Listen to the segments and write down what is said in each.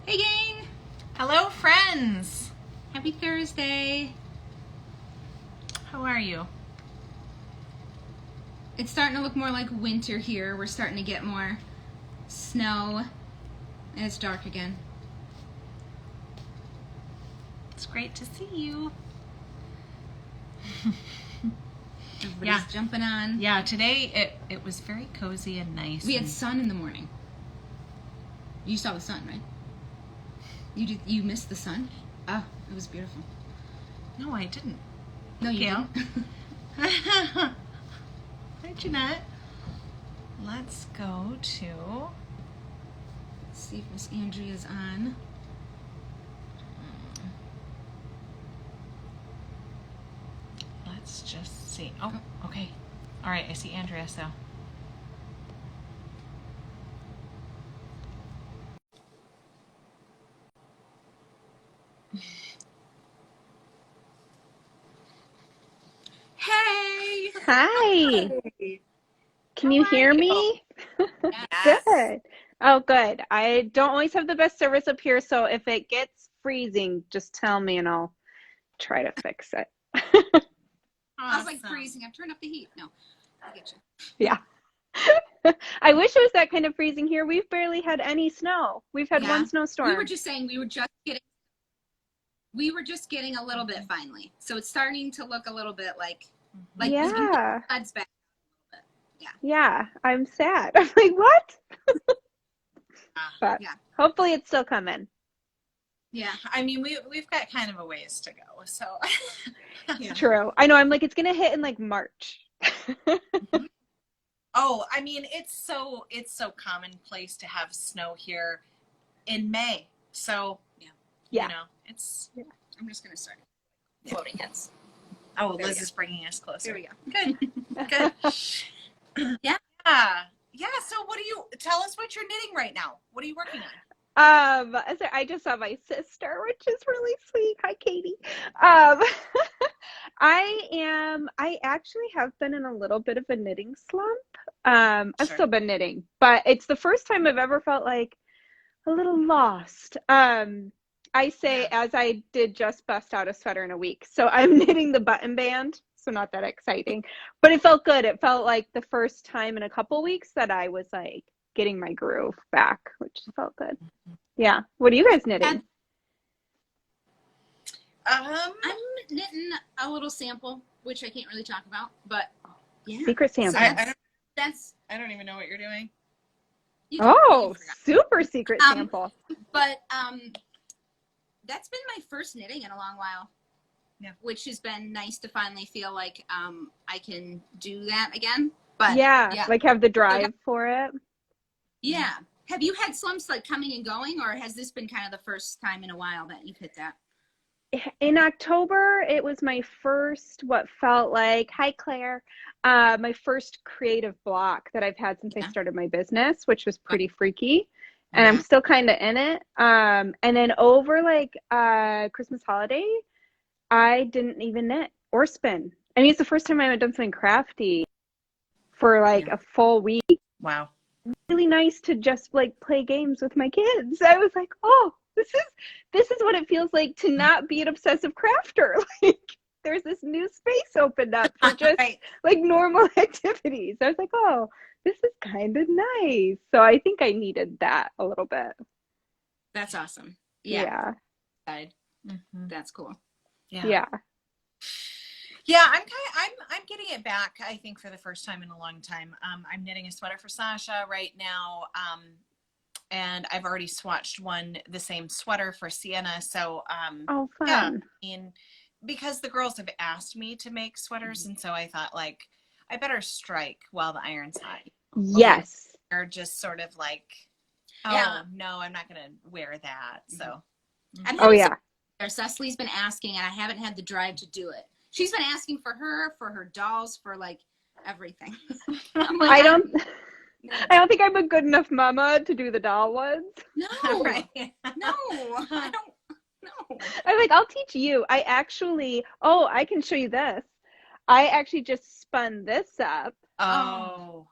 Hey gang! Hello, friends. Happy Thursday. How are you? It's starting to look more like winter here. We're starting to get more snow, and it's dark again. It's great to see you. Everybody's jumping on. Yeah, today it was very cozy and nice. We had sun in the morning. You saw the sun, right? You missed the sun? Oh, it was beautiful. No, I didn't. No, you Gail. didn't. Hi, Jeanette. Let's go to... Let's see if Miss Andrea's on. Let's just see. Oh, okay. All right, I see Andrea, so... Hey! Hi. Can you hear me? Yes. Good. Oh, good. I don't always have the best service up here, so if it gets freezing, just tell me and I'll try to fix it. I was like freezing. I've turned up the heat. No, I get you. Yeah. I wish it was that kind of freezing here. We've barely had any snow. We've had one snowstorm. We were just saying we were just getting a little bit finally. So it's starting to look a little bit like yeah. floods back a little bit. Yeah, I'm sad. I'm like, what? But yeah. hopefully it's still coming. Yeah, I mean, we've got kind of a ways to go, so. Yeah. True. I know, I'm like, it's going to hit in like March. Oh, I mean, it's so commonplace to have snow here in May. So, Yeah. you know, it's... Yeah. I'm just going to start quoting it. Oh, Liz is bringing us closer. There we go. Good. Yeah. Yeah, so tell us what you're knitting right now. What are you working on? So I just saw my sister, which is really sweet. Hi, Katie. I actually have been in a little bit of a knitting slump. I've Sure. still been knitting, but it's the first time I've ever felt like a little lost. I say as I did just bust out a sweater in a week. So I'm knitting the button band, so not that exciting, but it felt good. It felt like the first time in a couple weeks that I was like getting my groove back, which felt good. Yeah. What are you guys knitting? I'm knitting a little sample, which I can't really talk about, but yeah. Secret sample. I don't even know what you're doing. Oh, super secret sample. But that's been my first knitting in a long while. Yeah. Which has been nice to finally feel like I can do that again. But yeah, like have the drive for it. Yeah. Have you had slumps like coming and going, or has this been kind of the first time in a while that you've hit that? In October, it was my first, what felt like, hi Claire, my first creative block that I've had since I started my business, which was pretty freaky. And I'm still kind of in it. And then over like Christmas holiday, I didn't even knit or spin. I mean, it's the first time I had done something crafty for like a full week. Wow. Really nice to just like play games with my kids. I was like, oh, this is what it feels like to not be an obsessive crafter. Like there's this new space opened up for just like normal activities. I was like, oh, this is kind of nice. So I think I needed that a little bit. That's awesome. Yeah. That's cool. Yeah. Yeah, I'm getting it back, I think, for the first time in a long time. I'm knitting a sweater for Sasha right now. And I've already swatched the same sweater for Sienna. So oh, fun. Yeah, I mean, because the girls have asked me to make sweaters, and so I thought like I better strike while the iron's hot. Yes. They're just sort of like, oh no, I'm not gonna wear that. So Cecily's been asking, and I haven't had the drive to do it. She's been asking for her dolls, for like everything. I don't think I'm a good enough mama to do the doll ones. No, right? No, I don't. No. I'm like, I'll teach you. I can show you this. I actually just spun this up. Oh.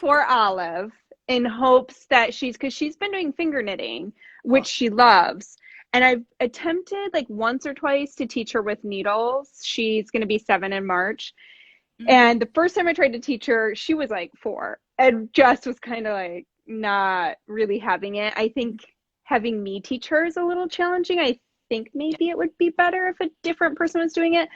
For Olive, in hopes that because she's been doing finger knitting, which she loves. And I've attempted like once or twice to teach her with needles. She's going to be 7 in March. And the first time I tried to teach her, she was like 4 and just was kind of like not really having it. I think having me teach her is a little challenging. I think maybe it would be better if a different person was doing it.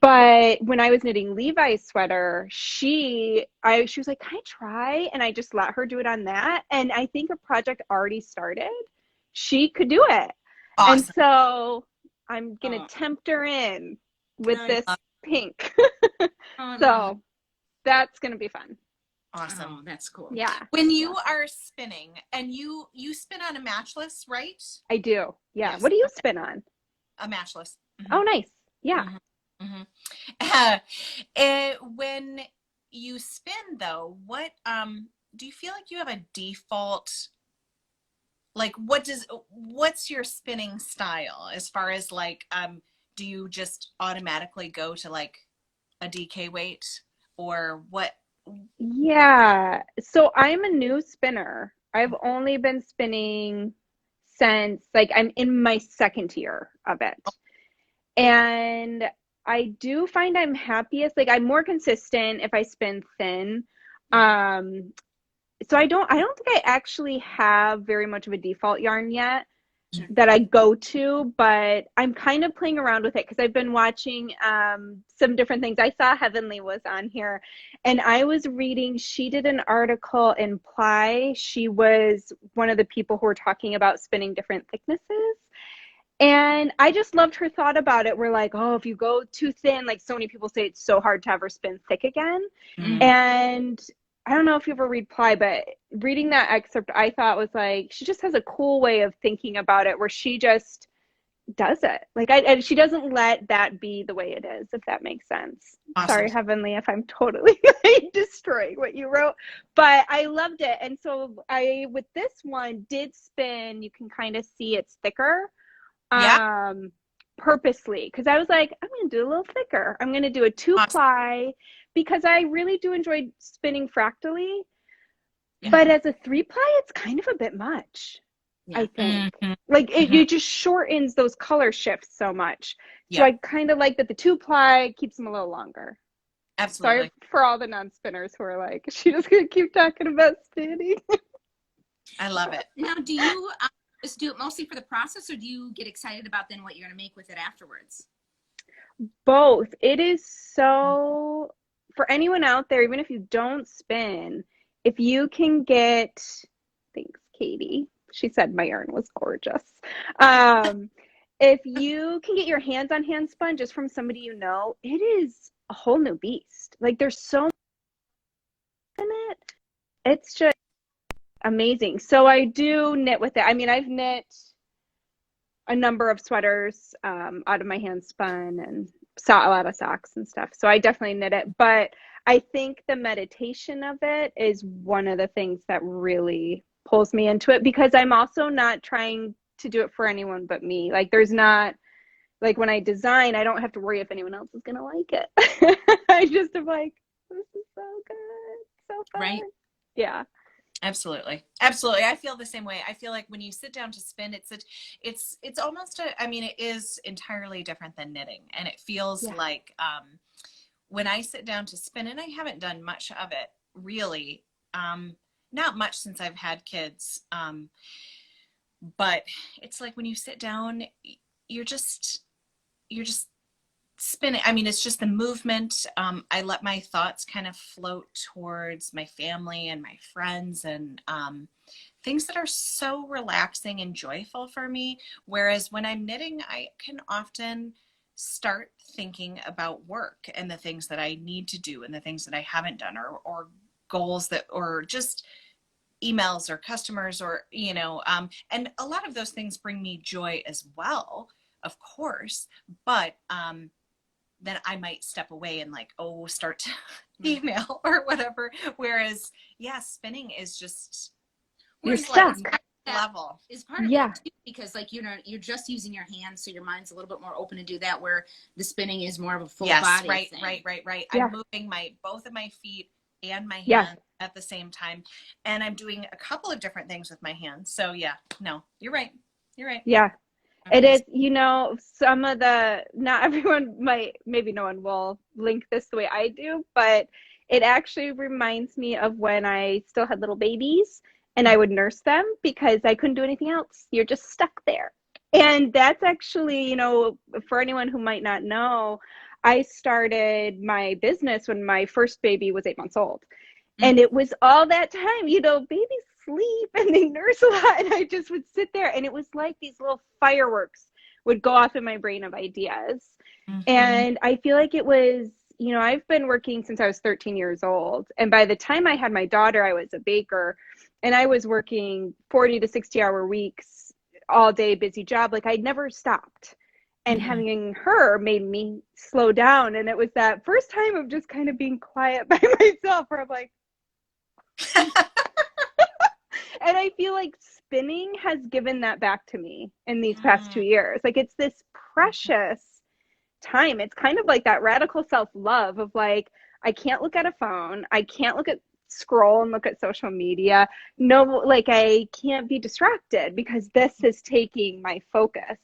But when I was knitting Levi's sweater, she was like, "Can I try?" And I just let her do it on that. And I think a project already started. She could do it. Awesome. And so I'm going to tempt her in with this pink. So that's going to be fun. Awesome. Oh, that's cool. Yeah. When you are spinning, and you spin on a matchless, right? I do. Yeah. Yes. What do you spin on? A matchless. Oh, nice. Yeah. When you spin though, what do you feel like you have a default, like what's your spinning style as far as like do you just automatically go to like a DK weight or what? Yeah. So I'm a new spinner. I've only been spinning since like I'm in my second year of it. And I do find I'm happiest, like I'm more consistent if I spin thin. So I don't think I actually have very much of a default yarn yet that I go to, but I'm kind of playing around with it because I've been watching some different things. I saw Heavenly was on here and I was reading, she did an article in Ply. She was one of the people who were talking about spinning different thicknesses. And I just loved her thought about it. We're like, oh, if you go too thin, like so many people say it's so hard to ever spin thick again. And I don't know if you ever read Ply, but reading that excerpt, I thought was like, she just has a cool way of thinking about it where she just does it. Like, and she doesn't let that be the way it is, if that makes sense. Awesome. Sorry, Heavenly, if I'm totally destroying what you wrote, but I loved it. And so with this one, did spin, you can kind of see it's thicker. Purposely, because I was like, I'm going to do a little thicker. I'm going to do a 2-ply because I really do enjoy spinning fractally. But as a 3-ply, it's kind of a bit much, I think. Like it just shortens those color shifts so much. So I kind of like that the 2-ply keeps them a little longer. Absolutely. Sorry for all the non-spinners who are like, she just going to keep talking about spinning. I love it. Now, do you just do it mostly for the process, or do you get excited about then what you're going to make with it afterwards? Both. It is so, for anyone out there, even if you don't spin, if you can get, thanks, Katie. She said my yarn was gorgeous. If you can get your hands on hand spun just from somebody you know, it is a whole new beast. Like there's so much in it. It's just amazing. So I do knit with it. I mean, I've knit a number of sweaters out of my hand spun and saw a lot of socks and stuff. So I definitely knit it. But I think the meditation of it is one of the things that really pulls me into it because I'm also not trying to do it for anyone but me. Like there's not, like when I design, I don't have to worry if anyone else is going to like it. I just am like, this is so good. So fun. Right. Yeah. Absolutely. Absolutely. I feel the same way. I feel like when you sit down to spin, it's almost I mean, it is entirely different than knitting. And it feels like when I sit down to spin, and I haven't done much of it really, not much since I've had kids. But it's like when you sit down, you're just spinning. I mean, it's just the movement. I let my thoughts kind of float towards my family and my friends and things that are so relaxing and joyful for me. Whereas when I'm knitting, I can often start thinking about work and the things that I need to do and the things that I haven't done or goals that, or just emails or customers or, you know, and a lot of those things bring me joy as well, of course, but then I might step away and like, oh, start to email or whatever. Whereas, yeah, spinning is just you're stuck. Level is part of it too, because like you're just using your hands, so your mind's a little bit more open to do that. Where the spinning is more of a full body right, thing. right. Yeah. I'm moving both of my feet and my Yeah. hands at the same time. And I'm doing a couple of different things with my hands. So yeah, no, you're right. You're right. Yeah. I'm It gonna- is, some of not everyone maybe no one will link this the way I do, but it actually reminds me of when I still had little babies and I would nurse them because I couldn't do anything else. You're just stuck there. And that's actually, for anyone who might not know, I started my business when my first baby was 8 months old. And it was all that time, babies sleep and they nurse a lot. And I just would sit there and it was like these little fireworks would go off in my brain of ideas. And I feel like it was, I've been working since I was 13 years old. And by the time I had my daughter, I was a baker and I was working 40 to 60-hour weeks, all day, busy job. Like I'd never stopped. And having her made me slow down. And it was that first time of just kind of being quiet by myself where I'm like, and I feel like spinning has given that back to me in these past 2 years. Like it's this precious time. It's kind of like that radical self-love of like, I can't look at a phone. I can't scroll and look at social media. No, like I can't be distracted because this is taking my focus.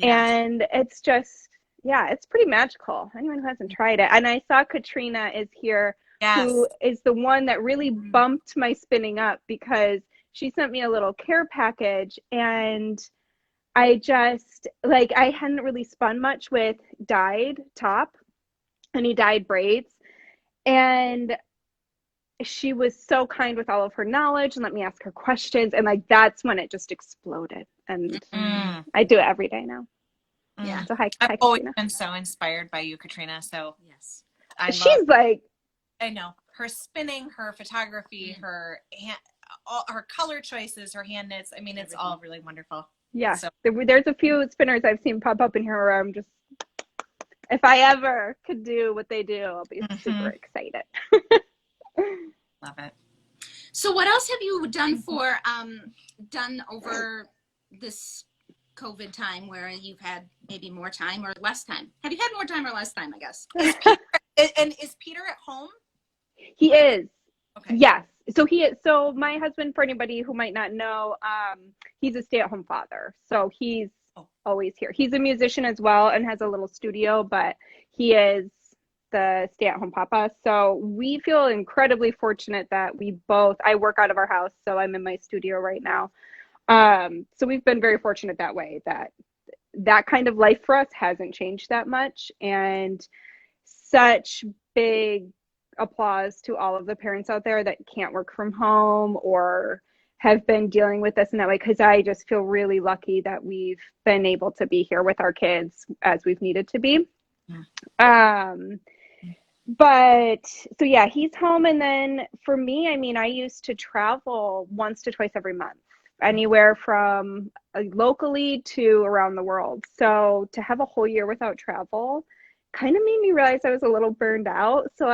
And it's just, it's pretty magical. Anyone who hasn't tried it. And I saw Katrina is here, who is the one that really bumped my spinning up because she sent me a little care package. And I just, like, I hadn't really spun much with dyed top, any dyed braids. And she was so kind with all of her knowledge and let me ask her questions. And like, that's when it just exploded. And I do it every day now. Yeah. So hi I've always Katrina. been so inspired by you, Katrina. So Yes. She's like, I know her spinning, her photography, her her color choices, her hand knits. I mean, it's all really wonderful. yeah. So. There's a few spinners I've seen pop up in here where I'm just, if I ever could do what they do, I'll be super excited. Love it. So what else have you done done over this COVID time where you've had maybe more time or less time? Have you had more time or less time, I guess? Is Peter at home? He is. Okay. Yes. So my husband, for anybody who might not know, he's a stay-at-home father. So he's always here. He's a musician as well and has a little studio, but he is the stay-at-home papa. So we feel incredibly fortunate that I work out of our house, so I'm in my studio right now. So we've been very fortunate that way, that kind of life for us hasn't changed that much. And such big applause to all of the parents out there that can't work from home or have been dealing with this in that way, because I just feel really lucky that we've been able to be here with our kids as we've needed to be. But so yeah, he's home. And then for me, I mean, I used to travel once to twice every month, anywhere from locally to around the world. So to have a whole year without travel kind of made me realize I was a little burned out. So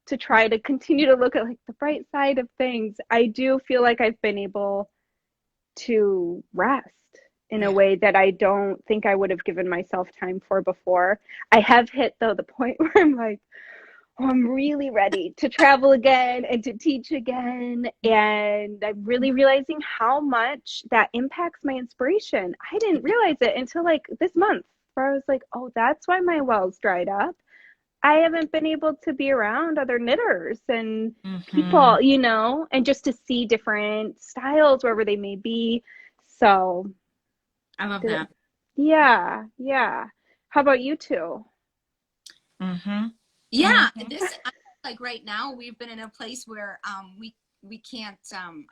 to try to continue to look at like the bright side of things, I do feel like I've been able to rest in a way that I don't think I would have given myself time for before. I have hit though the point where I'm like, I'm really ready to travel again and to teach again. And I'm really realizing how much that impacts my inspiration. I didn't realize it until like this month, where I was like, oh, that's why my well's dried up. I haven't been able to be around other knitters and people, and just to see different styles wherever they may be. So I love that. Yeah. How about you two? Yeah, this like right now we've been in a place where we can't.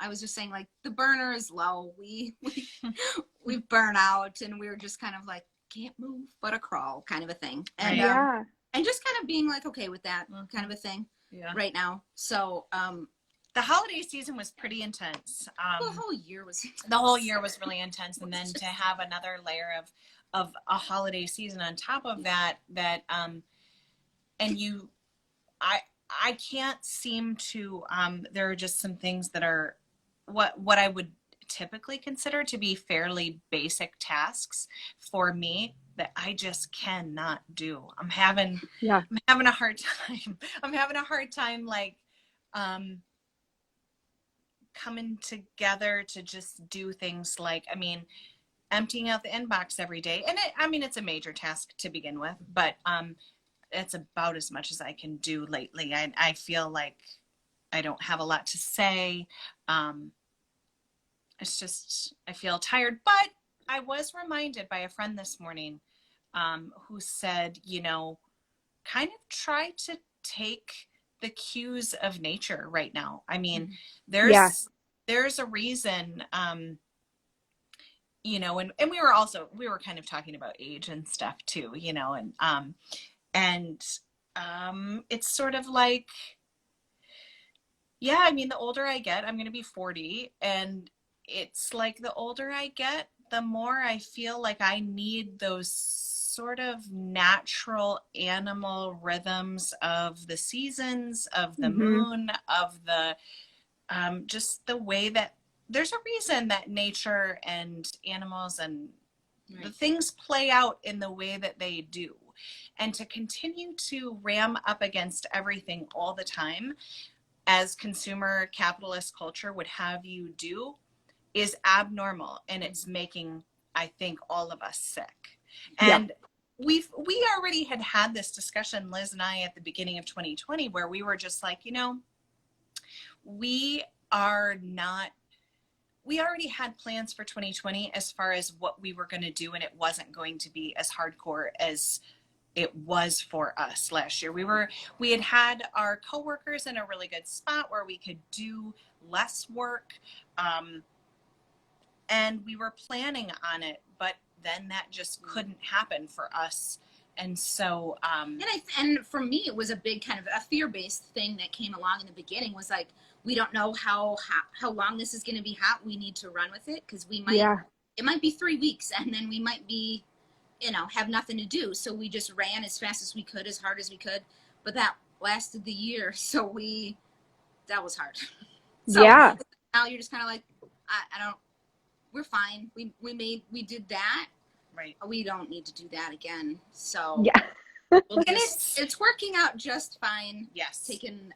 I was just saying like the burner is low. We've burned out and we're just kind of like can't move but a crawl kind of a thing. And and just kind of being like okay with that kind of a thing right now. So the holiday season was pretty intense. The whole year was intense. The whole year was really intense, and then to have another layer of a holiday season on top of that and I can't seem to there are just some things that are what I would typically consider to be fairly basic tasks for me that I just cannot do. I'm having a hard time. I'm having a hard time like coming together to just do things like, I mean, emptying out the inbox every day. And it's a major task to begin with, but it's about as much as I can do lately. I feel like I don't have a lot to say. It's just, I feel tired, but I was reminded by a friend this morning who said, kind of try to take the cues of nature right now. I mean, there's a reason, and we were kind of talking about age and stuff too, and it's sort of like, yeah, I mean, the older I get, I'm going to be 40, and it's like the older I get, the more I feel like I need those sort of natural animal rhythms of the seasons, of the moon, of the just the way that there's a reason that nature and animals and the things play out in the way that they do. And to continue to ram up against everything all the time, as consumer capitalist culture would have you do, is abnormal, and it's making, I think, all of us sick. And we already had this discussion, Liz and I, at the beginning of 2020, where we were just like, we already had plans for 2020 as far as what we were going to do, and it wasn't going to be as hardcore as it was for us last year. We had our coworkers in a really good spot where we could do less work, and we were planning on it, but then that just couldn't happen for us. And so, and for me, it was a big kind of a fear-based thing that came along in the beginning, was like, we don't know how long this is going to be hot. We need to run with it, because it might be 3 weeks, and then we might be, have nothing to do. So we just ran as fast as we could, as hard as we could. But that lasted the year. So that was hard. So now you're just kind of like, we're fine. We did that. Right. We don't need to do that again. So and it's working out just fine. Yes. Taking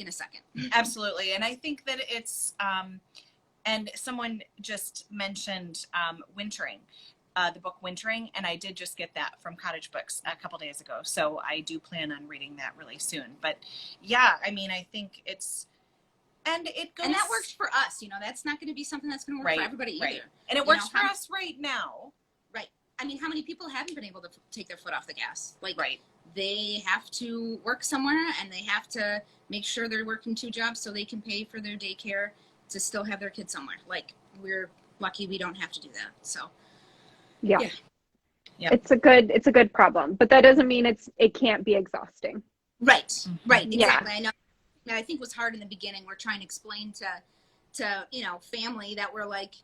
a second. Absolutely. And I think that it's, and someone just mentioned wintering, the book Wintering, and I did just get that from Cottage Books a couple days ago. So I do plan on reading that really soon. But yeah, I mean, I think it's, and it goes. And that works for us. That's not going to be something that's going to work for everybody either. And it works for us right now. Right. I mean, how many people haven't been able to take their foot off the gas? Like, they have to work somewhere, and they have to make sure they're working 2 jobs so they can pay for their daycare to still have their kids somewhere. Like, we're lucky we don't have to do that. So, yeah. It's a good problem, but that doesn't mean it can't be exhausting. Right. Exactly. I know. I think was hard in the beginning. We're trying to explain to family that we're like,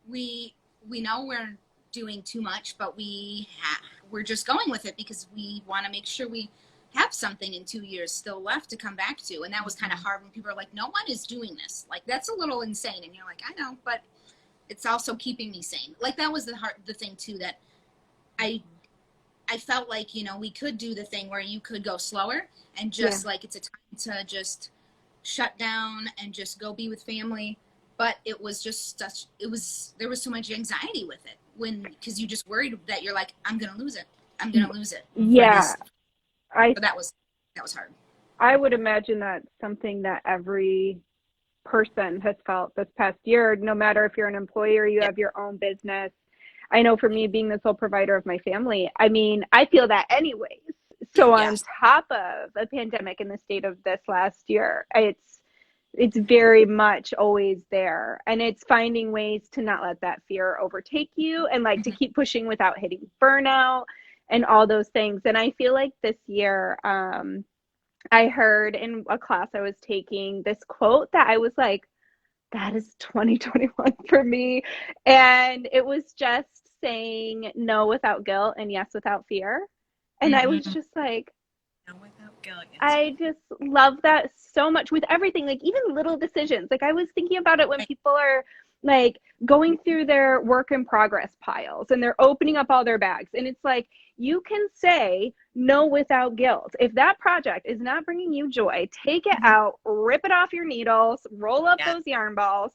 we know we're doing too much, but we're just going with it because we want to make sure we have something in 2 years still left to come back to. And that was kind of hard when people are like, no one is doing this. Like, that's a little insane. And you're like, I know, but it's also keeping me sane. Like, that was the thing too, that I felt like, we could do the thing where you could go slower and just like, it's a time to just shut down and just go be with family. But it was just there was so much anxiety with it, because you just worried that you're like, I'm going to lose it. Yeah. But that was hard. I would imagine that's something that every person has felt this past year, no matter if you're an employee or you have your own business. I know for me, being the sole provider of my family, I mean, I feel that anyways. So on top of a pandemic in the state of this last year, it's very much always there. And it's finding ways to not let that fear overtake you, and like to keep pushing without hitting burnout and all those things. And I feel like this year, I heard in a class I was taking this quote that I was like, that is 2021 for me. And it was just saying no without guilt and yes without fear. And I was just like, no without guilt. I just love that so much with everything, like even little decisions. Like, I was thinking about it when people are like going through their work in progress piles, and they're opening up all their bags. And it's like, you can say no without guilt. If that project is not bringing you joy, take it out, rip it off your needles, roll up those yarn balls,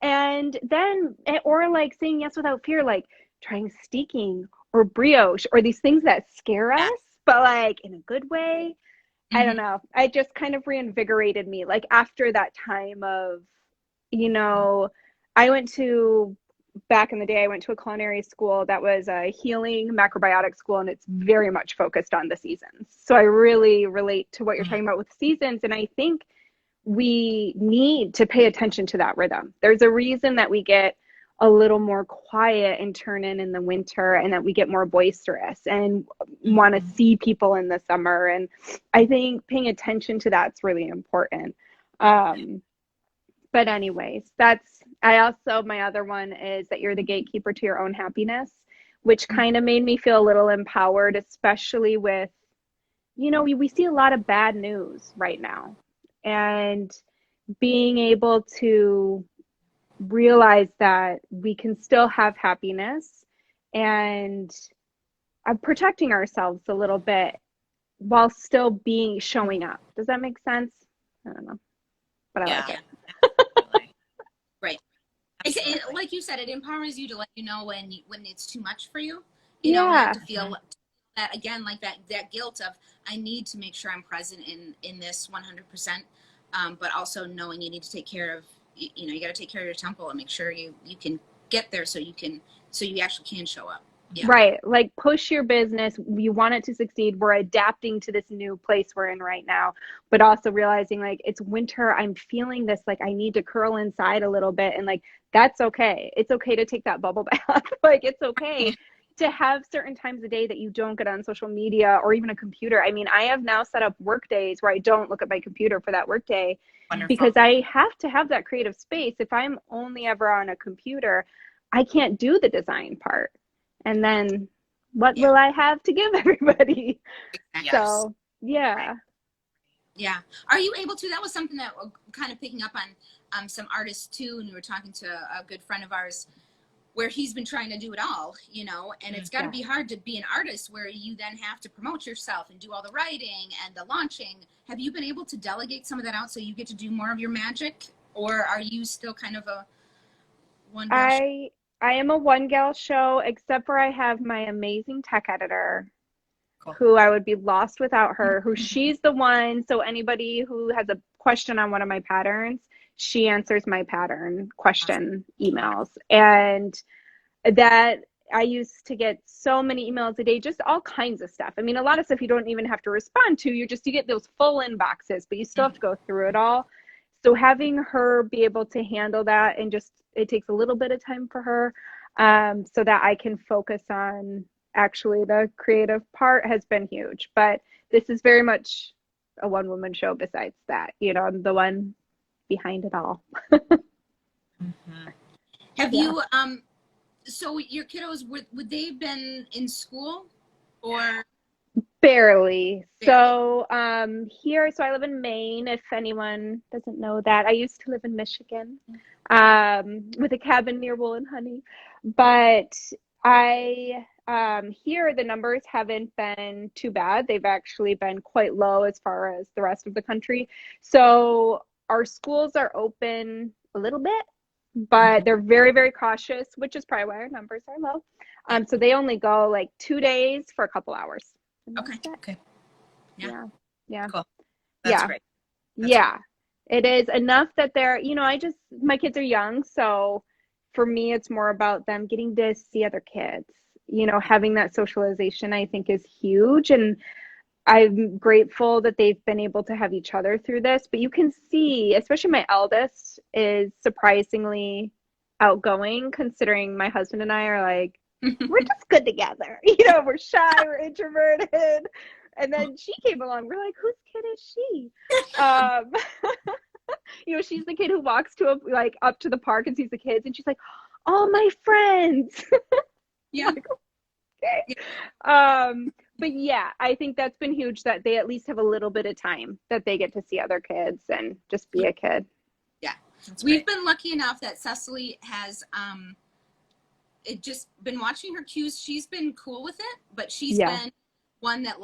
and then, or like saying yes without fear, like trying steaking or brioche or these things that scare us, but like in a good way. I don't know. It just kind of reinvigorated me. Like after that time of, you know, back in the day, I went to a culinary school that was a healing macrobiotic school, and it's very much focused on the seasons. So I really relate to what you're talking about with seasons. And I think we need to pay attention to that rhythm. There's a reason that we get a little more quiet and turn in the winter, and that we get more boisterous and want to see people in the summer. And I think paying attention to that's really important. But anyways, my other one is that you're the gatekeeper to your own happiness, which kind of made me feel a little empowered, especially with, you know, we see a lot of bad news right now, and being able to realize that we can still have happiness and protecting ourselves a little bit while still showing up. Does that make sense? I don't know, but I like it. Right. Like you said, it empowers you to let you know when it's too much for you. You know, not to feel that again, like that guilt of, I need to make sure I'm present in this 100%. But also knowing you need to take care of, you know, you got to take care of your temple and make sure you can get there so you actually can show up. Yeah. Right. Like push your business. You want it to succeed. We're adapting to this new place we're in right now, but also realizing like it's winter. I'm feeling this, like I need to curl inside a little bit. And like, that's okay. It's okay to take that bubble bath. Like it's okay to have certain times of day that you don't get on social media or even a computer. I mean, I have now set up work days where I don't look at my computer for that work day. Wonderful. Because I have to have that creative space. If I'm only ever on a computer, I can't do the design part. And then what will I have to give everybody? Yes. So, yeah. Yeah. Are you able to, that was something that kind of picking up on some artists too. And we were talking to a good friend of ours where he's been trying to do it all, you know, and it's got to be hard to be an artist where you then have to promote yourself and do all the writing and the launching. Have you been able to delegate some of that out so you get to do more of your magic, or are you still kind of a one girl show? I am a one gal show, except for I have my amazing tech editor who I would be lost without her, who she's the one. So anybody who has a question on one of my patterns, she answers my pattern question emails. And that I used to get so many emails a day, just all kinds of stuff. I mean, a lot of stuff you don't even have to respond to. You get those full inboxes, but you still have to go through it all. So having her be able to handle that, and just, it takes a little bit of time for her, so that I can focus on actually the creative part, has been huge. But this is very much a one-woman show besides that. You know, I'm the one behind it all. Have you, so your kiddos, would they have been in school or? Barely. So here, so I live in Maine, if anyone doesn't know that. I used to live in Michigan with a cabin near Wool and Honey. But here, the numbers haven't been too bad. They've actually been quite low as far as the rest of the country. So our schools are open a little bit, but they're very, very cautious, which is probably why our numbers are low. So they only go like 2 days for a couple hours. Okay. Yeah. Cool. That's great. Great. It is enough that they're, you know, my kids are young. So for me, it's more about them getting to see other kids, you know, having that socialization, I think, is huge. And I'm grateful that they've been able to have each other through this. But you can see, especially my eldest is surprisingly outgoing, considering my husband and I are like, we're just good together. You know, we're shy, we're introverted. And then she came along. We're like, whose kid is she? You know, she's the kid who walks up to the park and sees the kids, and she's like, all my friends. Yeah. Like, okay. But yeah, I think that's been huge, that they at least have a little bit of time that they get to see other kids and just be a kid. Yeah. We've been lucky enough that Cecily has it just been watching her cues. She's been cool with it, but she's been one that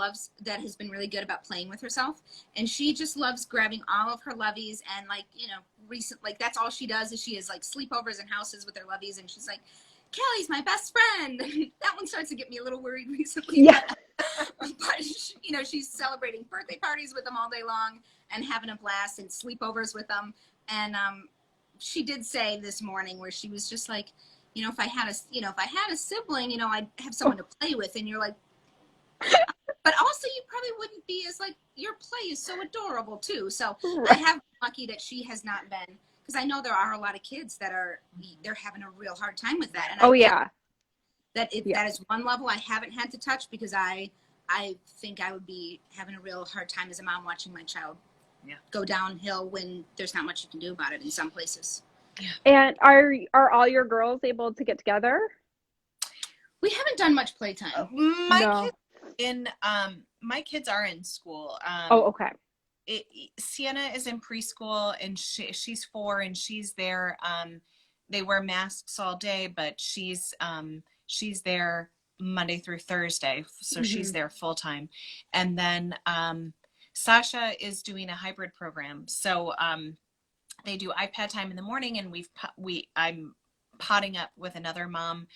has been really good about playing with herself. And she just loves grabbing all of her loveys and that's all she does is she has like sleepovers in houses with her loveys. And she's like, Kelly's my best friend. That one starts to get me a little worried recently. Yeah. But she's celebrating birthday parties with them all day long and having a blast and sleepovers with them. And she did say this morning where she was just like, if I had a sibling, I'd have someone to play with. And you're like, but also you probably wouldn't be as like, your play is so adorable too. So I have been lucky that she has not been, because I know there are a lot of kids that they're having a real hard time with that. And that is one level I haven't had to touch, because I think I would be having a real hard time as a mom watching my child go downhill when there's not much you can do about it in some places. Yeah. And are all your girls able to get together? We haven't done much playtime. My kids are in school. Okay. Sienna is in preschool, and she's 4, and she's there. They wear masks all day, but she's there Monday through Thursday, so she's there full time. And then Sasha is doing a hybrid program, so they do iPad time in the morning, and I'm potting up with another mom,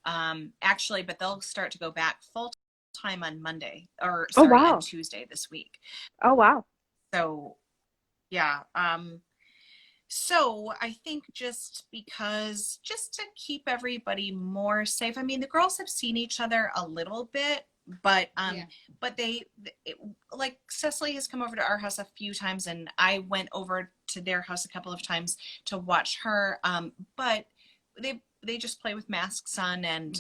actually, but they'll start to go back full time on Monday, on Tuesday this week. Oh wow. So yeah. So I think just to keep everybody more safe. I mean, the girls have seen each other a little bit, but like Cecily has come over to our house a few times, and I went over to their house a couple of times to watch her. But they just play with masks on, and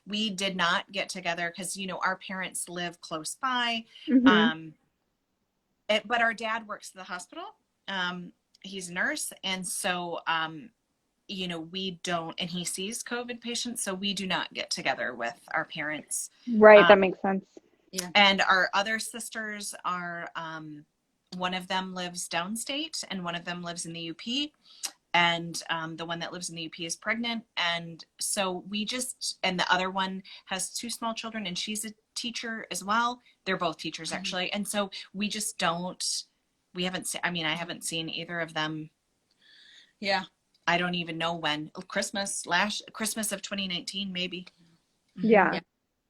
we did not get together because our parents live close by. But our dad works at the hospital. He's a nurse, and so we don't, and he sees COVID patients, so we do not get together with our parents. Right, that makes sense. Yeah. And our other sisters are, one of them lives downstate, and one of them lives in the UP, and the one that lives in the UP is pregnant, and so and the other one has 2 small children, and she's a teacher as well. They're both teachers actually, and so we just I haven't seen either of them. Yeah. I don't even know when. Christmas of 2019, maybe. Yeah.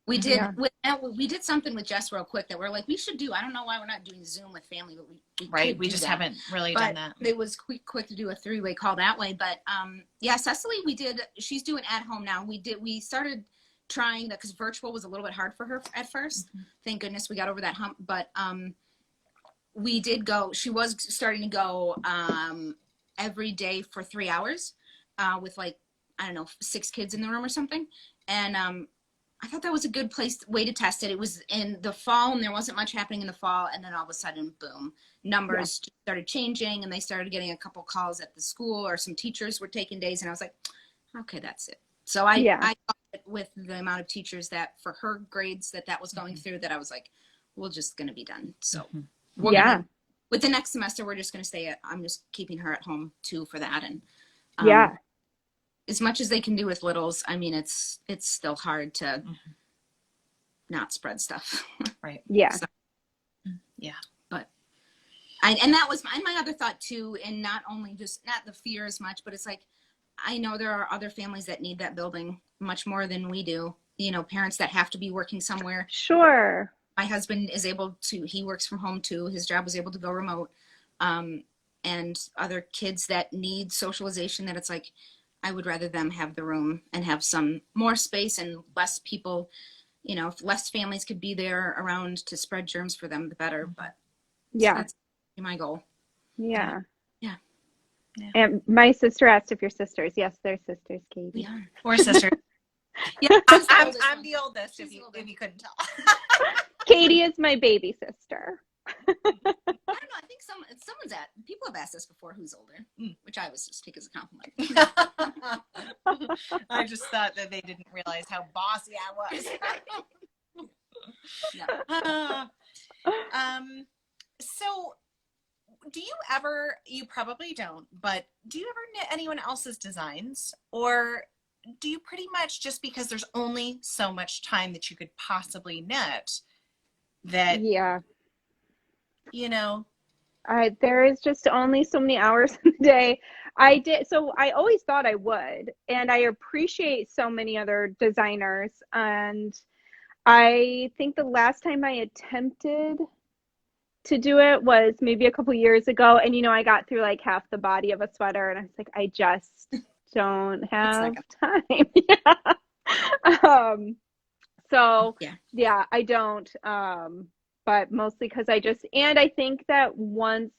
We did. We did something with Jess real quick that we're like, we should do. I don't know why we're not doing Zoom with family, but we just haven't really done that. It was quick to do a 3-way call that way. But Cecily, we did. She's doing at home now. We started trying that because virtual was a little bit hard for her at first. Thank goodness we got over that hump. But we did go. She was starting to go every day for 3 hours with 6 kids in the room or something. And I thought that was a good way to test it. It was in the fall, and there wasn't much happening in the fall. And then all of a sudden, boom, numbers started changing, and they started getting a couple calls at the school, or some teachers were taking days. And I was like, okay, that's it. So I thought with the amount of teachers that for her grades that was going through, that I was like, we're just going to be done. So with the next semester, we're just going to stay I'm just keeping her at home too for that. And as much as they can do with littles, I mean, it's still hard to not spread stuff. Right. Yeah. So, yeah. But and that was my other thought too. And not only just not the fear as much, but it's like, I know there are other families that need that building much more than we do. Parents that have to be working somewhere. Sure. My husband is he works from home too. His job was able to go remote. And other kids that need socialization, that it's like, I would rather them have the room and have some more space and less people, if less families could be there around to spread germs for them, the better. But that's my goal. Yeah. Yeah. And my sister asked if you're sisters. Yes, they're sisters, Katie. We are. We're sisters. Yeah, I'm the oldest, if you couldn't tell. Katie is my baby sister. I don't know. I think people have asked us before who's older, which I always just take as a compliment. I just thought that they didn't realize how bossy I was. No. So you ever, you probably don't, but do you ever knit anyone else's designs? Or do you pretty much, just because there's only so much time that you could possibly knit, that, Yeah. you know? There is just only so many hours in the day. So I always thought I would, and I appreciate so many other designers. And I think the last time I attempted to do it was maybe a couple years ago. And, I got through like half the body of a sweater, and I was like, I just don't It's not have time. Yeah. So Yeah. yeah, I don't. But mostly because and I think that once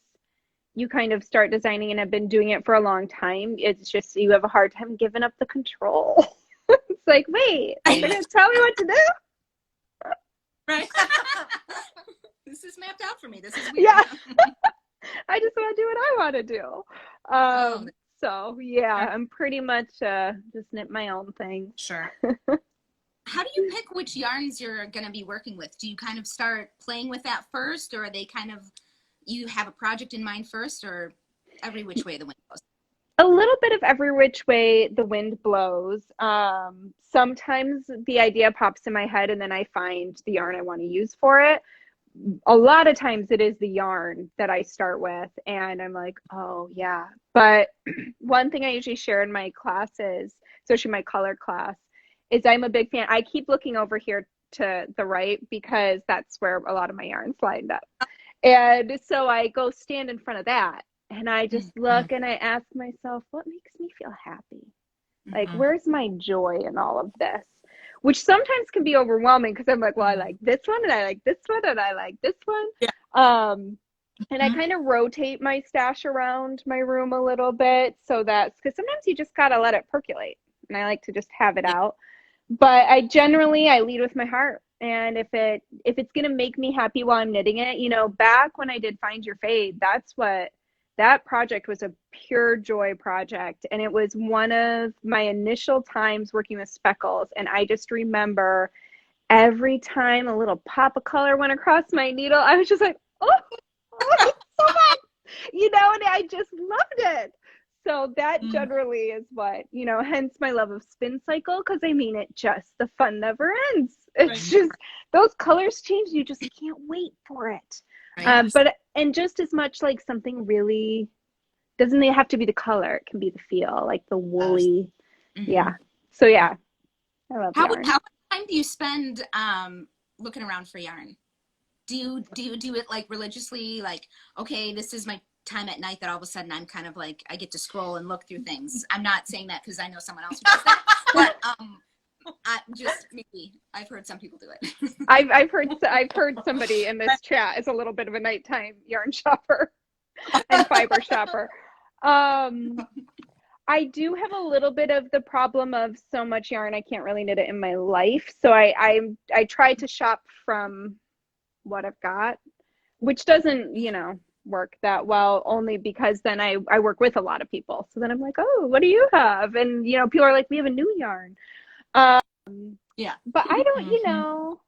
you kind of start designing and have been doing it for a long time, it's just you have a hard time giving up the control. It's like, wait, you're gonna tell me what to do? Right. This is mapped out for me. This is weird. Yeah. I just want to do what I want to do. Oh, So yeah, I'm pretty much just knit my own thing. Sure. how do you pick which yarns you're going to be working with? Do you kind of start playing with that first, or are they kind of, you have a project in mind first, or every which way the wind blows? A little bit of every which way the wind blows. Sometimes the idea pops in my head and then I find the yarn I want to use for it. A lot of times it is the yarn that I start with and I'm like, oh yeah. But one thing I usually share in my classes, especially my color class, is I'm a big fan. I keep looking over here to the right because that's where a lot of my yarn's lined up. And so I go stand in front of that and I just look and I ask myself, what makes me feel happy? Like, where's my joy in all of this? Which sometimes can be overwhelming because I'm like, well, I like this one and I like this one and I like this one. Yeah. And I kind of rotate my stash around my room a little bit so that's because sometimes you just got to let it percolate. And I like to just have it out. But I lead with my heart. And if it's going to make me happy while I'm knitting it, you know, back when I did Find Your Fade, that project was a pure joy project. And it was one of my initial times working with speckles. And I just remember every time a little pop of color went across my needle, I was just like, oh so much, you know, and I just loved it. So that generally is what, you know, hence my love of Spin Cycle, because I mean, the fun never ends. It's just, those colors change, you just can't wait for it. And just as much like something really, doesn't have to be the color, it can be the feel, like the woolly. Yeah. So yeah, I love yarn. How much time do you spend looking around for yarn? Do you do it like religiously, like, okay, this is my time at night that all of a sudden I'm kind of like, I get to scroll and look through things. I'm not saying that because I know someone else who does that, but just maybe I've heard some people do it. I've heard somebody in this chat is a little bit of a nighttime yarn shopper and fiber shopper. I do have a little bit of the problem of so much yarn I can't really knit it in my life. So I try to shop from what I've got, which doesn't, you know, work that well, only because then I work with a lot of people. So then I'm like, oh, what do you have? And, you know, people are like, we have a new yarn. But I don't, you know,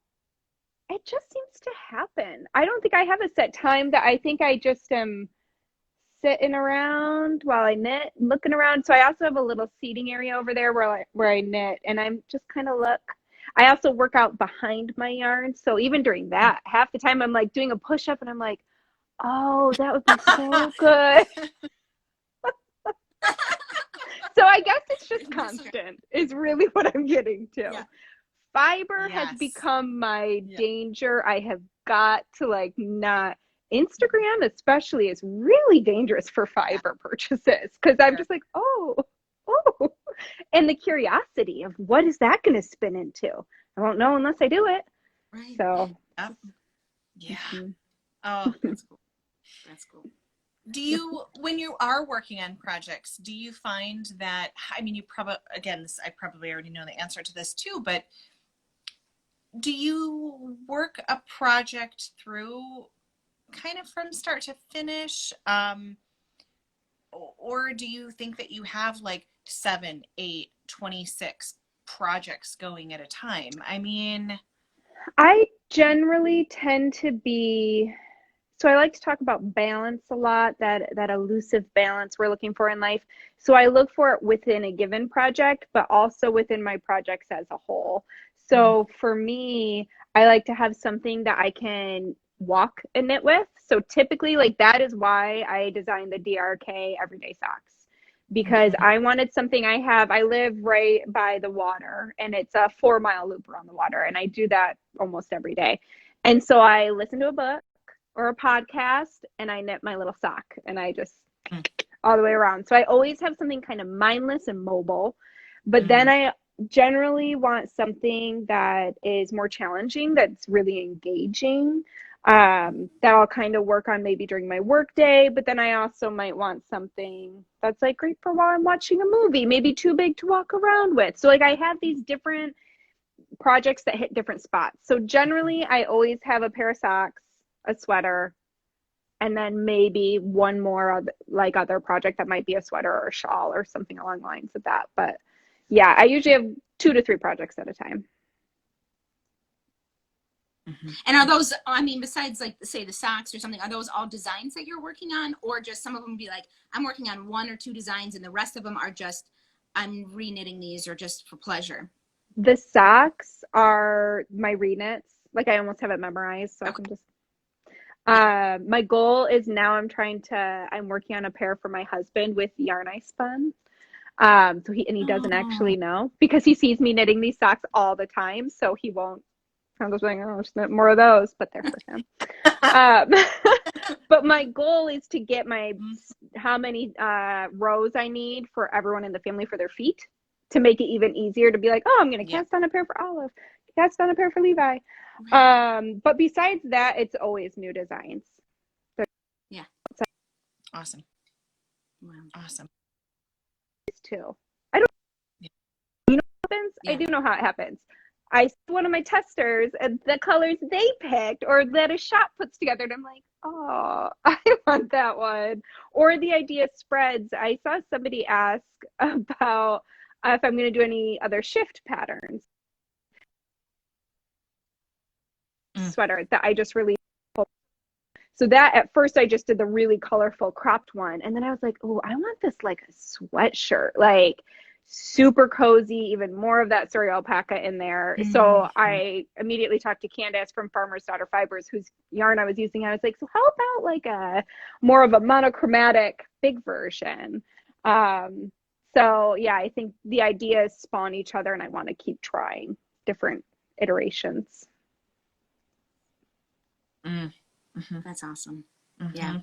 it just seems to happen. I don't think I have a set time. That I think I just am sitting around while I knit, looking around. So I also have a little seating area over there where I knit, and I'm just kind of look. I also work out behind my yarn. So even during that, half the time I'm like doing a push-up and I'm like, oh, that would be so good. So I guess it's just constant is really what I'm getting to. Yeah. Fiber has become my danger. I have got to like not, Instagram especially is really dangerous for fiber purchases because I'm just like, oh. And the curiosity of what is that going to spin into? I won't know unless I do it. Right. So. Yeah. Oh, that's cool. That's cool. Do you, when you are working on projects, do you find that, I mean, you probably, again, I probably already know the answer to this too, but do you work a project through kind of from start to finish? Or do you think that you have like 7, 8, 26 projects going at a time? I mean, I generally tend to be So I like to talk about balance a lot, that elusive balance we're looking for in life. So I look for it within a given project, but also within my projects as a whole. So for me, I like to have something that I can walk and knit with. So typically, like, that is why I designed the DRK everyday socks, because I wanted something. I live right by the water, and it's a 4-mile loop around the water, and I do that almost every day. And so I listen to a book or a podcast, and I knit my little sock, and I just all the way around. So I always have something kind of mindless and mobile, but then I generally want something that is more challenging, that's really engaging, that I'll kind of work on maybe during my work day. But then I also might want something that's like great for while I'm watching a movie, maybe too big to walk around with. So like I have these different projects that hit different spots. So generally I always have a pair of socks, a sweater, and then maybe one more other project that might be a sweater or a shawl or something along the lines of that. But yeah, I usually have 2 to 3 projects at a time. And are those, I mean, besides like say the socks or something, are those all designs that you're working on, or just some of them be like, I'm working on 1 or 2 designs and the rest of them are just, I'm reknitting these or just for pleasure? The socks are my reknits. Like I almost have it memorized, so I can just my goal is now I'm working on a pair for my husband with yarn I spun. So he doesn't actually know, because he sees me knitting these socks all the time, so he won't. I'm just like, oh, just knit more of those, but they're for him. But my goal is to get how many rows I need for everyone in the family for their feet, to make it even easier to be like, oh, I'm going to cast on a pair for Olive, cast on a pair for Levi. But besides that, it's always new designs. Awesome. Wow. Awesome. Too. I don't. You know what happens? Yeah. I do know how it happens. I see one of my testers and the colors they picked or that a shop puts together, and I'm like, oh, I want that one. Or the idea spreads. I saw somebody ask about if I'm going to do any other shift patterns. Sweater that I just released. So that at first I just did the really colorful cropped one. And then I was like, oh, I want this like a sweatshirt, like super cozy, even more of that soy alpaca in there. So I immediately talked to Candace from Farmer's Daughter Fibers, whose yarn I was using. I was like, so how about like a more of a monochromatic big version? So yeah, I think the ideas spawn each other, and I want to keep trying different iterations. That's awesome. Yeah.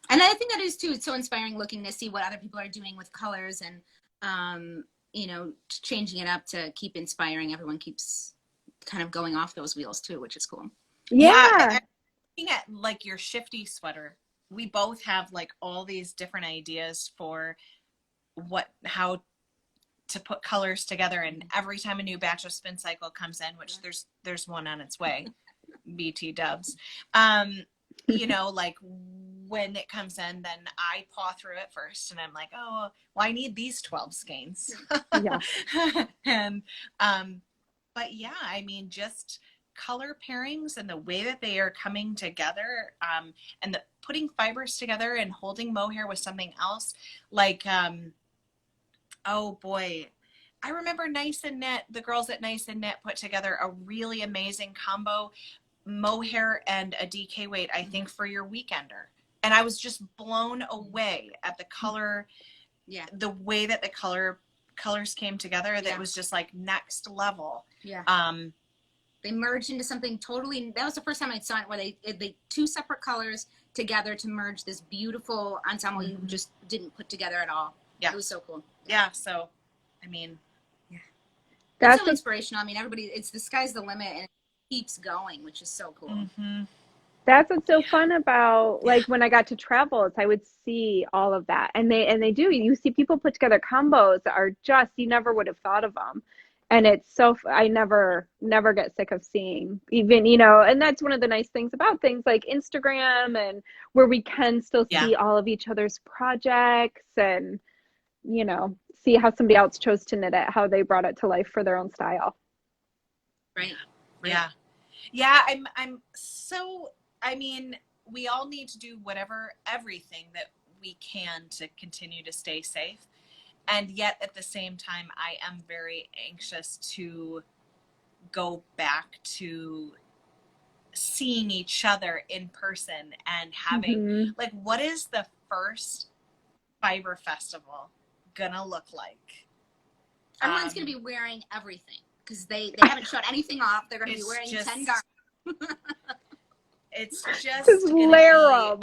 And I think that is too, it's so inspiring looking to see what other people are doing with colors and, you know, changing it up to keep inspiring. Everyone keeps kind of going off those wheels too, which is cool. Yeah. Looking at like your shifty sweater, we both have like all these different ideas for how to put colors together. And every time a new batch of spin cycle comes in, which there's one on its way, BT dubs, you know, like when it comes in, then I paw through it first and I'm like, oh, well, I need these 12 skeins. Yeah. And but yeah, I mean, just color pairings and the way that they are coming together, and the putting fibers together and holding mohair with something else, like oh boy, I remember Nice and Knit, the girls at Nice and Knit put together a really amazing combo, mohair and a DK weight, I think, for your weekender. And I was just blown away at the color, the way that the colors came together. That was just like next level. They merged into something totally, that was the first time I saw it, where they 2 separate colors together to merge this beautiful ensemble you just didn't put together at all. It was so cool. So I mean, that's so inspirational. I mean, everybody, it's the sky's the limit, and it keeps going, which is so cool. That's what's so fun about like when I got to travel, is I would see all of that, and they do. You see people put together combos that are just, you never would have thought of them, and it's so I never get sick of seeing, even, you know. And that's one of the nice things about things like Instagram, and where we can still see all of each other's projects, and you know, see how somebody else chose to knit it, how they brought it to life for their own style. Right. Yeah. I'm so, I mean, we all need to do everything that we can to continue to stay safe. And yet at the same time, I am very anxious to go back to seeing each other in person and having like, what is the first fiber festival gonna look like? Everyone's gonna be wearing everything because they haven't shut anything off. They're gonna be wearing 10 garments. It's just layer them.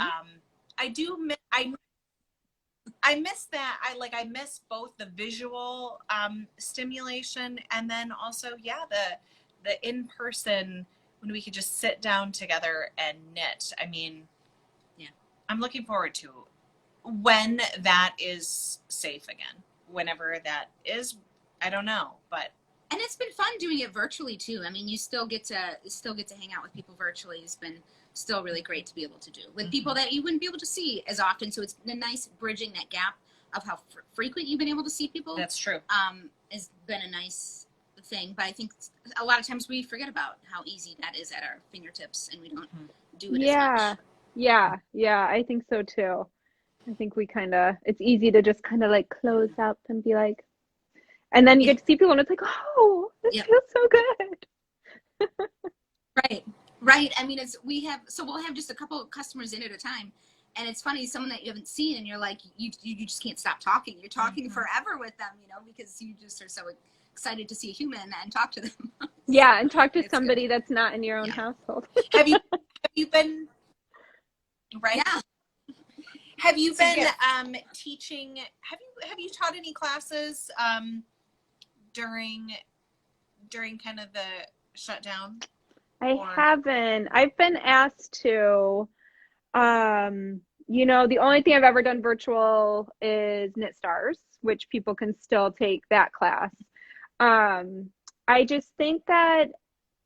I miss that. I miss both the visual stimulation and then also the in-person when we could just sit down together and knit. I mean, yeah, I'm looking forward to when that is safe again. Whenever that is, I don't know, but. And it's been fun doing it virtually too. I mean, you still get to hang out with people virtually. It's been still really great to be able to do with people that you wouldn't be able to see as often. So it's a nice bridging that gap of how frequent you've been able to see people. That's true. Has been a nice thing. But I think a lot of times we forget about how easy that is at our fingertips, and we don't do it as much. Yeah. I think so too. I think we it's easy to just kind of like close up and be like, and then you get to see people and it's like, oh, this feels so good. Right. I mean, we'll have just a couple of customers in at a time. And it's funny, someone that you haven't seen and you're like, you just can't stop talking. You're talking forever with them, because you just are so excited to see a human and talk to them. Yeah. And talk to somebody that's not in your own household. Have you been, right? Yeah. Have you been teaching, have you taught any classes during kind of the shutdown? I haven't. I've been asked to. The only thing I've ever done virtual is Knit Stars, which people can still take that class. I just think that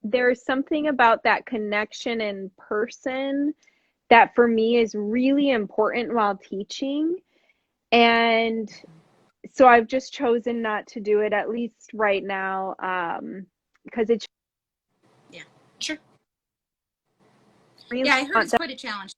there's something about that connection in person that for me is really important while teaching. And so I've just chosen not to do it, at least right now, because it's sure. Yeah, I heard it's quite a challenge.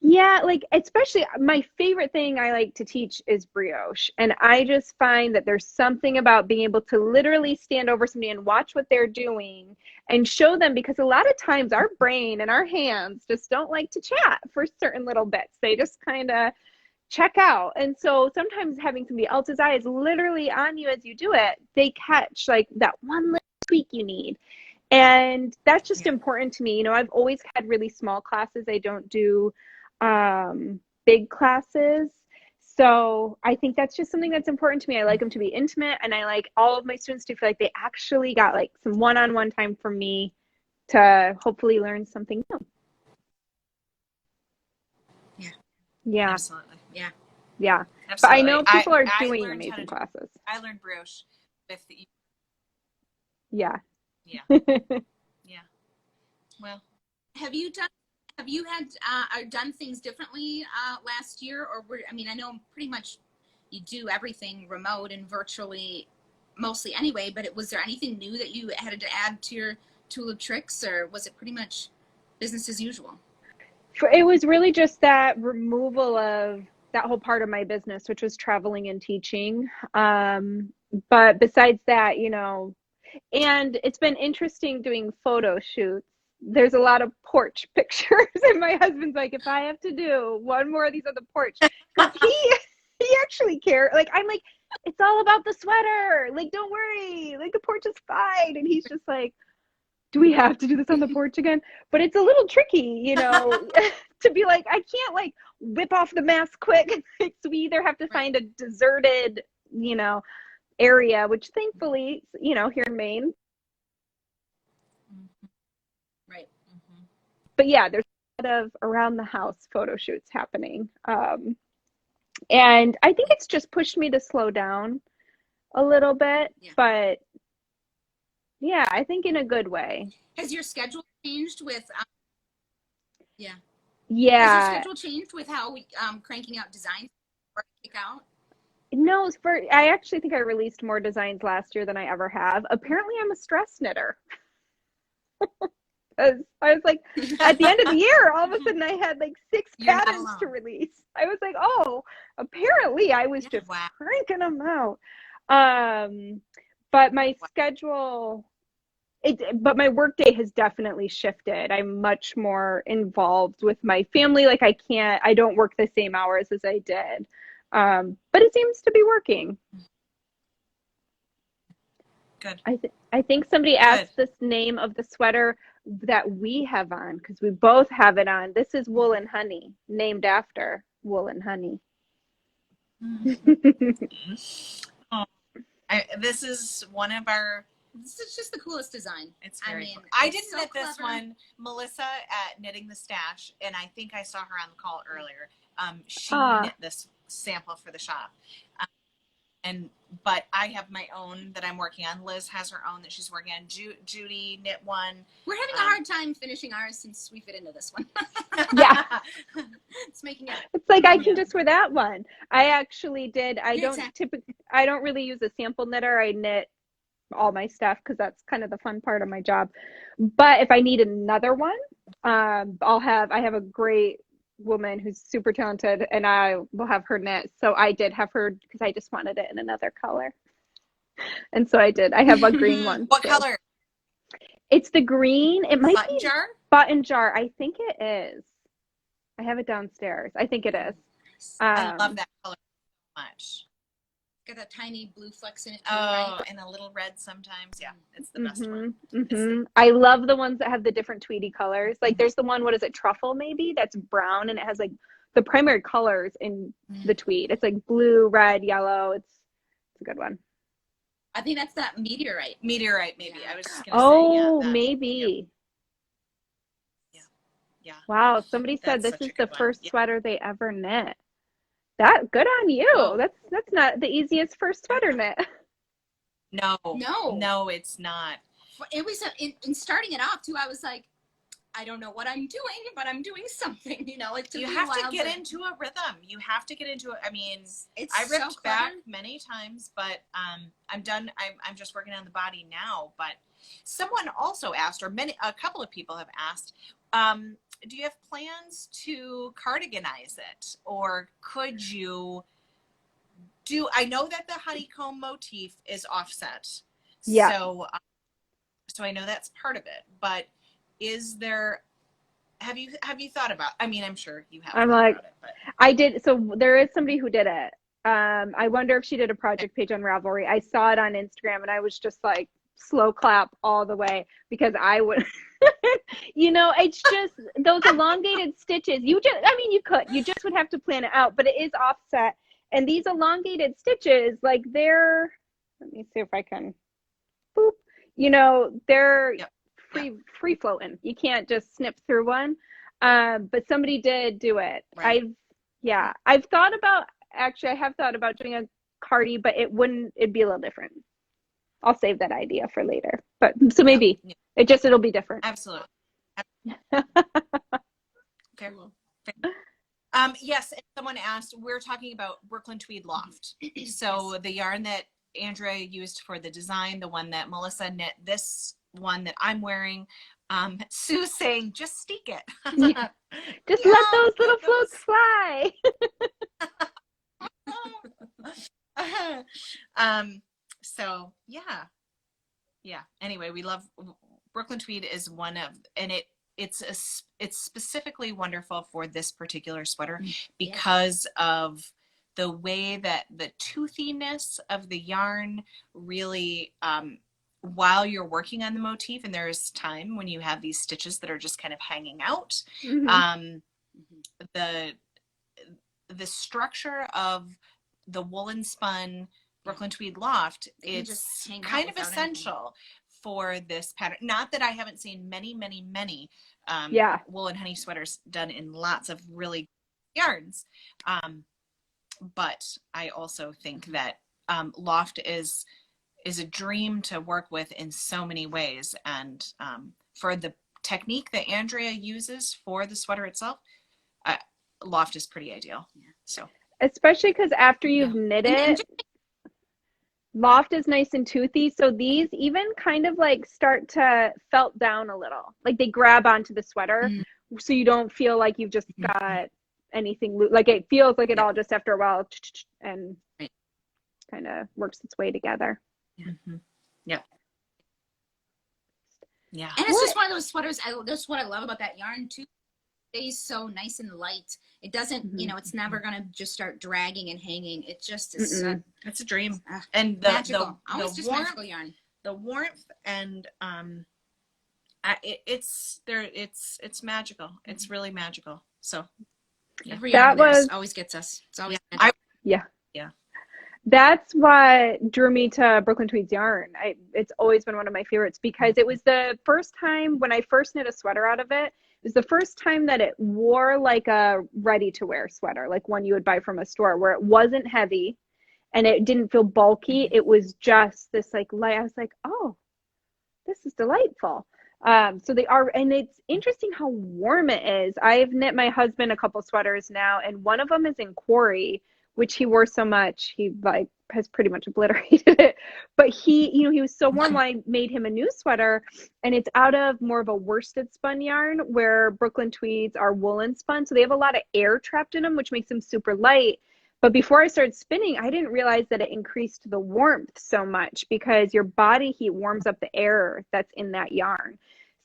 Yeah, like especially my favorite thing I like to teach is brioche. And I just find that there's something about being able to literally stand over somebody and watch what they're doing and show them, because a lot of times our brain and our hands just don't like to chat for certain little bits. They just kind of check out. And so sometimes having somebody else's eyes literally on you as you do it, they catch like that one little tweak you need. And that's just important to me. I've always had really small classes. I don't do big classes. So I think that's just something that's important to me. I like them to be intimate, and I like all of my students to feel like they actually got like some one-on-one time from me to hopefully learn something new. Yeah. Absolutely. Yeah. Absolutely. But I know people are doing amazing classes. I learned brioche with the. Yeah. Well, have you done things differently last year, or I know pretty much you do everything remote and virtually mostly anyway, but was there anything new that you had to add to your tool of tricks, or was it pretty much business as usual? It was really just that removal of that whole part of my business, which was traveling and teaching. But besides that, and it's been interesting doing photo shoots. There's a lot of porch pictures, and my husband's like, if I have to do one more of these on the porch, because he actually cares. Like, I'm like, it's all about the sweater. Like, don't worry. Like, the porch is fine. And he's just like, do we have to do this on the porch again? But it's a little tricky, to be like, I can't like whip off the mask quick. So we either have to find a deserted, area, which thankfully, here in Maine. Right. But yeah, there's a lot of around the house photo shoots happening. And I think it's just pushed me to slow down a little bit, but yeah, I think in a good way. Has your schedule changed with, Yeah. Has your schedule changed with how we, cranking out designs or kick out? No, I actually think I released more designs last year than I ever have. Apparently I'm a stress knitter. because I was like, at the end of the year, all of a sudden I had like 6 You're not patterns to alone. release. I was like, oh, apparently I was just Wow. cranking them out. But my schedule, but my workday has definitely shifted. I'm much more involved with my family. Like I don't work the same hours as I did. But it seems to be working. Good. I think somebody asked this name of the sweater that we have on because we both have it on. This is Wool and Honey, named after Wool and Honey. Oh, this is one of our. This is just the coolest design. It's very I mean, cool. I it's didn't so knit this clever. one. Melissa at Knitting the Stash, and I think I saw her on the call earlier. She knit this sample for the shop. But I have my own that I'm working on. Liz has her own that she's working on. Judy knit one. We're having a hard time finishing ours since we fit into this one. Yeah. It's making it. It's like I can just wear that one. I actually did. I Exactly. I don't really use a sample knitter. I knit all my stuff because that's kind of the fun part of my job. But if I need another one, I have a great woman who's super talented and I will have her knit. So I did have her because I just wanted it in another color. And so I did. I have a green one. What too. color? It's the green. It might Button be jar? button jar. I think it is. I have it downstairs. I think it is. I love that color so much. Got that tiny blue flecks in it too, Oh, right? and a little red sometimes. Yeah, it's the best one. I love the ones that have the different tweedy colors. Like there's the one, what is it, truffle maybe? That's brown and it has like the primary colors in the tweed. It's like blue, red, yellow. It's a good one. I think that's that meteorite. Meteorite, maybe. I was just gonna say, yeah. Maybe. Yeah. Wow, somebody said That's this such is a the good one. first Yeah. sweater they ever knit. That good on you. Oh. That's not the easiest first sweater knit. No, it's not. It was in starting it off too. I was like, I don't know what I'm doing, but I'm doing something. You know, like You have to get into a rhythm. You have to get into it. I mean, I ripped so back clever. many times, but I'm done. I'm just working on the body now. But someone also asked, or a couple of people have asked, do you have plans to cardiganize it, or could you do? I know that the honeycomb motif is offset, Yeah. So I know that's part of it. But is there? Have you thought about? I mean, I'm sure you have. I'm thought like, about it, but. I did. So there is somebody who did it. I wonder if she did a project page on Ravelry. I saw it on Instagram and I was just like slow clap all the way because I would, it's just those elongated stitches. You just would have to plan it out, but it is offset. And these elongated stitches, like let me see if I can, boop, they're free floating. You can't just snip through one. But somebody did do it. Right. I have thought about doing a cardi, but it'd be a little different. I'll save that idea for later. But so maybe it'll be different. Absolutely. Fair. Yes, and someone asked, we're talking about Brooklyn Tweed Loft. So the yarn that Andrea used for the design, the one that Melissa knit, this one that I'm wearing, Sue's saying, just steek it. Just let those little floats fly. So yeah. Anyway, we love Brooklyn Tweed is one of, and it's specifically wonderful for this particular sweater because of the way that the toothiness of the yarn really, while you're working on the motif, and there is time when you have these stitches that are just kind of hanging out, the structure of the woolen spun Brooklyn Tweed Loft, it's kind of essential for this pattern. Not that I haven't seen many wool and honey sweaters done in lots of really yarns, but I also think that Loft is a dream to work with in so many ways, and for the technique that Andrea uses for the sweater itself, Loft is pretty ideal. So especially because after you've knit it, Loft is nice and toothy. So these even kind of like start to felt down a little. Like they grab onto the sweater. So you don't feel like you've just got anything like it feels like it all just after a while and kind of works its way together. Yeah. And it's just one of those sweaters. That's what I love about that yarn too. It stays so nice and light. It doesn't, you know, it's never gonna just start dragging and hanging. It just is. It's a dream. And the magical. Always just warmth, magical yarn. The warmth and it's magical. It's really magical. So every yarn always gets us. It's always yeah. That's what drew me to Brooklyn Tweed's yarn. It's always been one of my favorites because it was the first time when I first knit a sweater out of it. It was the first time that it wore like a ready-to-wear sweater, like one you would buy from a store, where it wasn't heavy and it didn't feel bulky. It was just this like light. I was like, oh, this is delightful. So they are, and it's interesting how warm it is. I've knit my husband a couple sweaters now, and one of them is in Quarry, which he wore so much, he like has pretty much obliterated it. But he, you know, he was so warm when I made him a new sweater, and it's out of more of a worsted spun yarn, where Brooklyn Tweeds are woolen spun. So they have a lot of air trapped in them, which makes them super light. But before I started spinning, I didn't realize that it increased the warmth so much because your body heat warms up the air that's in that yarn.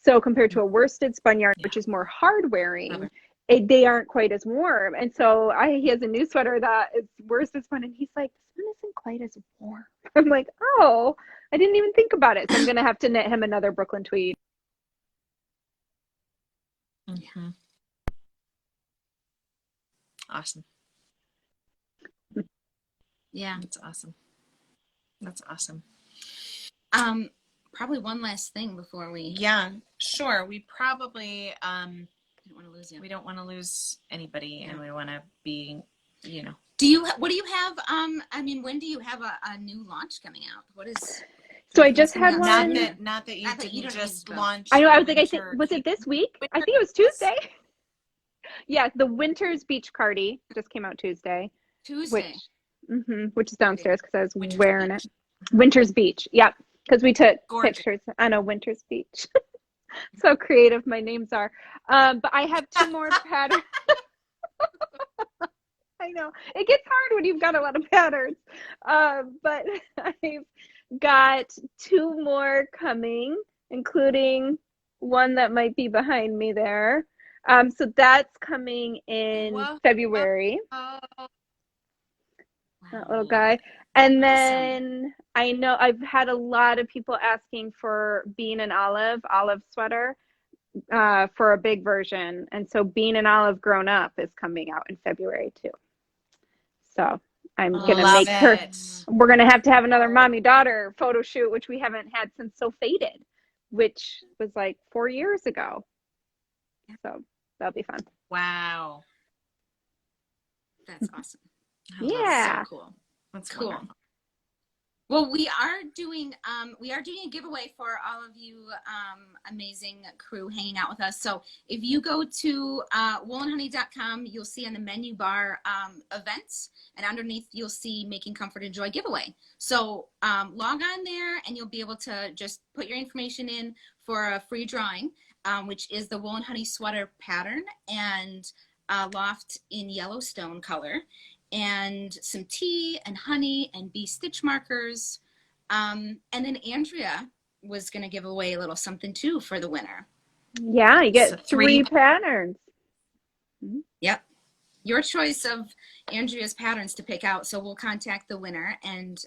So compared to a worsted spun yarn, which is more hard wearing, they aren't quite as warm. And so he has a new sweater that is worsted spun, and he's like, this one isn't quite as warm. I'm like, oh, I didn't even think about it. So I'm going to have to knit him another Brooklyn Tweed. Awesome. Yeah. That's awesome. That's awesome. Probably one last thing before we. Yeah, sure. We probably don't want to lose you. We don't want to lose anybody, and we want to be, you know. What do you have? I mean, when do you have a new launch coming out? What is? So I just had one. Not that you just launched. I know. I was like, I think was it this week? I think it was Tuesday. Yeah, the Winter's Beach Cardi just came out Tuesday. Which is downstairs because I was wearing it. Winter's Beach. Yep. Because we took pictures on a Winter's Beach. So creative my names are. But I have two more patterns. I know. It gets hard when you've got a lot of patterns. But I've got two more coming, including one that might be behind me there. So that's coming in February. That little guy. And then I know I've had a lot of people asking for Bean and Olive sweater for a big version. And so Bean and Olive Grown Up is coming out in February too. So I'm going to make her, we're going to have another mommy-daughter photo shoot, which we haven't had since So Faded, which was like 4 years ago. So that'll be fun. Wow. That's awesome. Yeah. So cool. That's cool. Wonderful. Well, we are doing a giveaway for all of you amazing crew hanging out with us. So if you go to woolenhoney.com, you'll see on the menu bar events, and underneath you'll see Making Comfort and Joy giveaway. So log on there, and you'll be able to just put your information in for a free drawing, which is the Wool and Honey sweater pattern and loft in Yellowstone color, and some tea and honey and bee stitch markers. And then Andrea was going to give away a little something too for the winner. Yeah, you get three patterns. Yep. Your choice of Andrea's patterns to pick out. So we'll contact the winner and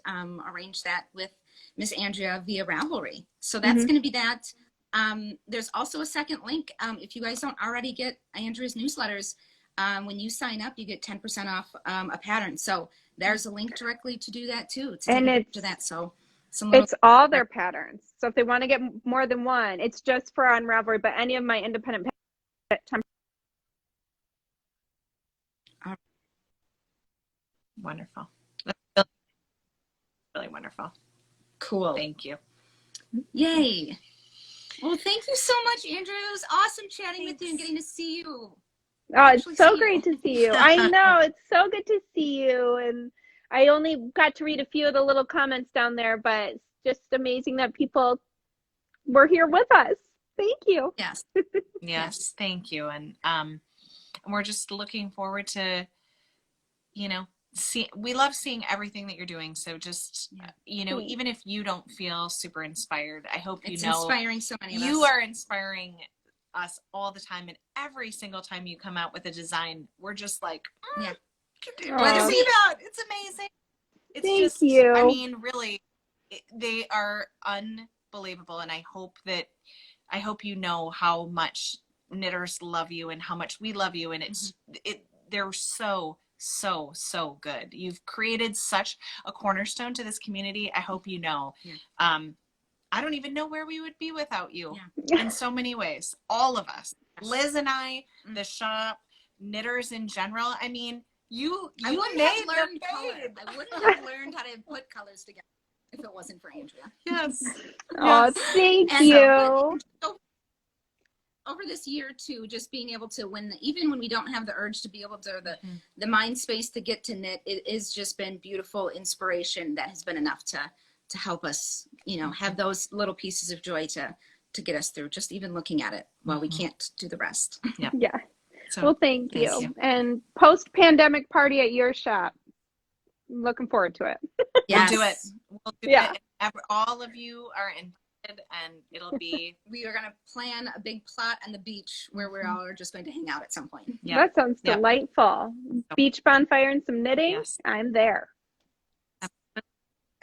arrange that with Miss Andrea via Ravelry. So that's going to be that. There's also a second link. If you guys don't already get Andrea's newsletters, when you sign up, you get 10% off a pattern. So there's a link directly to do that too. So it's all their patterns. So if they want to get more than one, it's just for on Ravelry, but any of my independent patterns. Wonderful. Really wonderful. Cool. Thank you. Yay. Well, thank you so much, Andrea. It was awesome chatting with you and getting to see you. Oh, it's so great to see you. I know. It's so good to see you. And I only got to read a few of the little comments down there, but it's just amazing that people were here with us. Thank you. Yes. Yes, thank you. And we're just looking forward to, we love seeing everything that you're doing. So just, Thanks. even if you don't feel super inspired, I hope It's inspiring so many of us. you are inspiring us all the time. And every single time you come out with a design, we're just like, Yeah. let's see that. It's amazing. It's Thank just, you. I mean, really, they are unbelievable. And I hope you know how much knitters love you and how much we love you. And they're so good. You've created such a cornerstone to this community. I hope you know. Yeah. I don't even know where we would be without you Yeah. in so many ways. All of us, Liz and I, the shop, knitters in general. I mean, I wouldn't made have learned the color. babe. I wouldn't have learned how to put colors together if it wasn't for Andrea. Yes. Oh, thank And, you. Over this year too, just being able to even when we don't have the urge to be able to the mind space to get to knit, it has just been beautiful inspiration that has been enough to help us, have those little pieces of joy to get us through, just even looking at it while we can't do the rest. Yeah. Yeah. So, Well, thank you. And post-pandemic party at your shop. I'm looking forward to it. Yes. We'll do it. We'll do it. All of you are invited, and it'll be. We are going to plan a big plot on the beach where we all are just going to hang out at some point. Yep. That sounds delightful. Beach bonfire and some knitting. Yes. I'm there.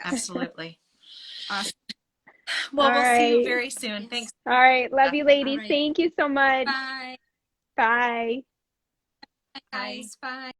Absolutely. Awesome. Well, All we'll see you right. very soon. Yes. Thanks. All right. Love you, ladies. All right. Thank you so much. Bye. Bye. Bye, guys. Bye.